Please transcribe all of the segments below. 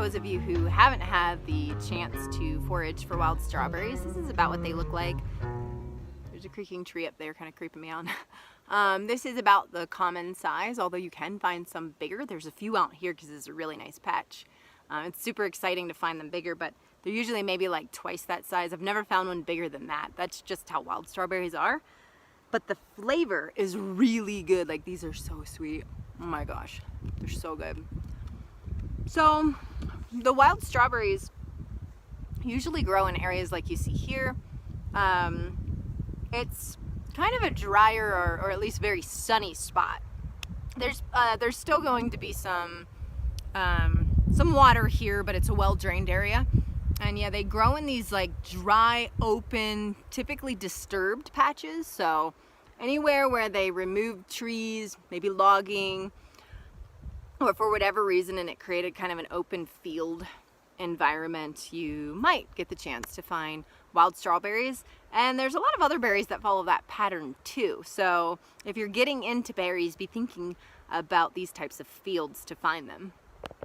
those of you who haven't had the chance to forage for wild strawberries, this is about what they look like. There's a creaking tree up there kind of creeping me out. This is about the common size, although you can find some bigger. There's a few out here because it's a really nice patch. It's super exciting to find them bigger, but they're usually maybe like twice that size. I've never found one bigger than that. That's just how wild strawberries are. But the flavor is really good. Like, these are so sweet. Oh my gosh, they're so good. So the wild strawberries usually grow in areas like you see here. It's kind of a drier or at least very sunny spot. There's still going to be some water here, but it's a well-drained area. And yeah, they grow in these like dry, open, typically disturbed patches. So anywhere where they removed trees, maybe logging, or for whatever reason, and it created kind of an open field environment, you might get the chance to find wild strawberries. And there's a lot of other berries that follow that pattern too. So if you're getting into berries, be thinking about these types of fields to find them.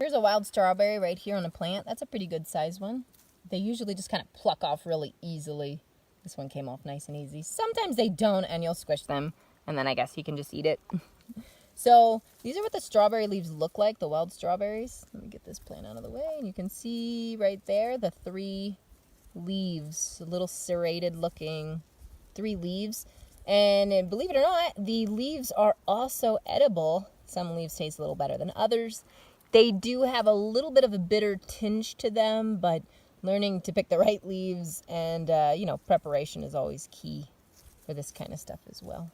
Here's a wild strawberry right here on a plant. That's a pretty good size one. They usually just kind of pluck off really easily. This one came off nice and easy. Sometimes they don't, and you'll squish them, and then I guess you can just eat it. So these are what the strawberry leaves look like, the wild strawberries. Let me get this plant out of the way, and you can see right there the 3 leaves, a little serrated looking 3 leaves. And believe it or not, the leaves are also edible. Some leaves taste a little better than others. They do have a little bit of a bitter tinge to them, but learning to pick the right leaves and, preparation is always key for this kind of stuff as well.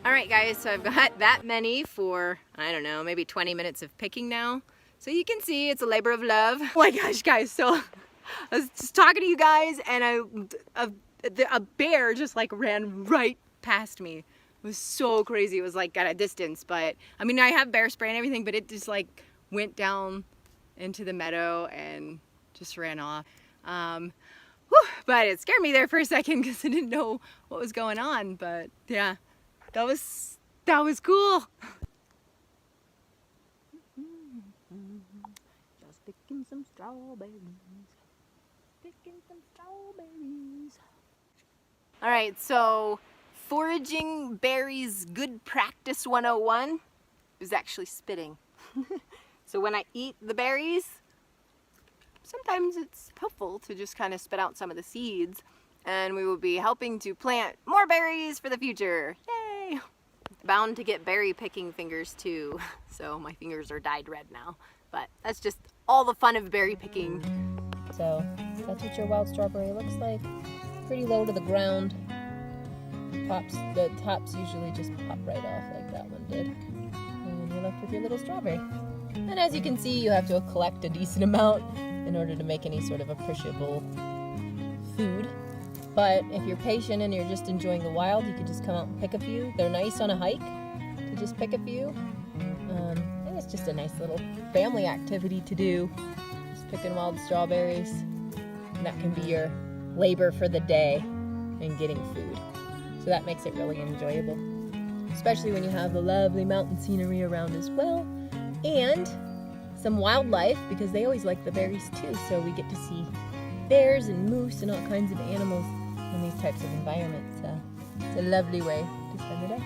All right, guys, so I've got that many for, I don't know, maybe 20 minutes of picking now. So you can see it's a labor of love. Oh my gosh, guys, so I was just talking to you guys and a bear just like ran right past me. It was so crazy. It was like at a distance, but I mean, I have bear spray and everything, but it just like went down into the meadow and just ran off. But it scared me there for a second because I didn't know what was going on, but yeah. That was cool. Just picking some strawberries. Picking some strawberries. All right, so foraging berries good practice 101 is actually spitting. So when I eat the berries, sometimes it's helpful to just kind of spit out some of the seeds, and we will be helping to plant more berries for the future. Yay! Bound to get berry picking fingers too, so my fingers are dyed red now. But that's just all the fun of berry picking. So that's what your wild strawberry looks like. Pretty low to the ground. The tops usually just pop right off like that one did. And you're left with your little strawberry. And as you can see, you have to collect a decent amount in order to make any sort of appreciable food. But if you're patient and you're just enjoying the wild, you can just come out and pick a few. They're nice on a hike to just pick a few. And it's just a nice little family activity to do. Just picking wild strawberries. And that can be your labor for the day and getting food. So that makes it really enjoyable. Especially when you have the lovely mountain scenery around as well. And some wildlife, because they always like the berries too. So we get to see bears and moose and all kinds of animals in these types of environments. It's a lovely way to spend the day.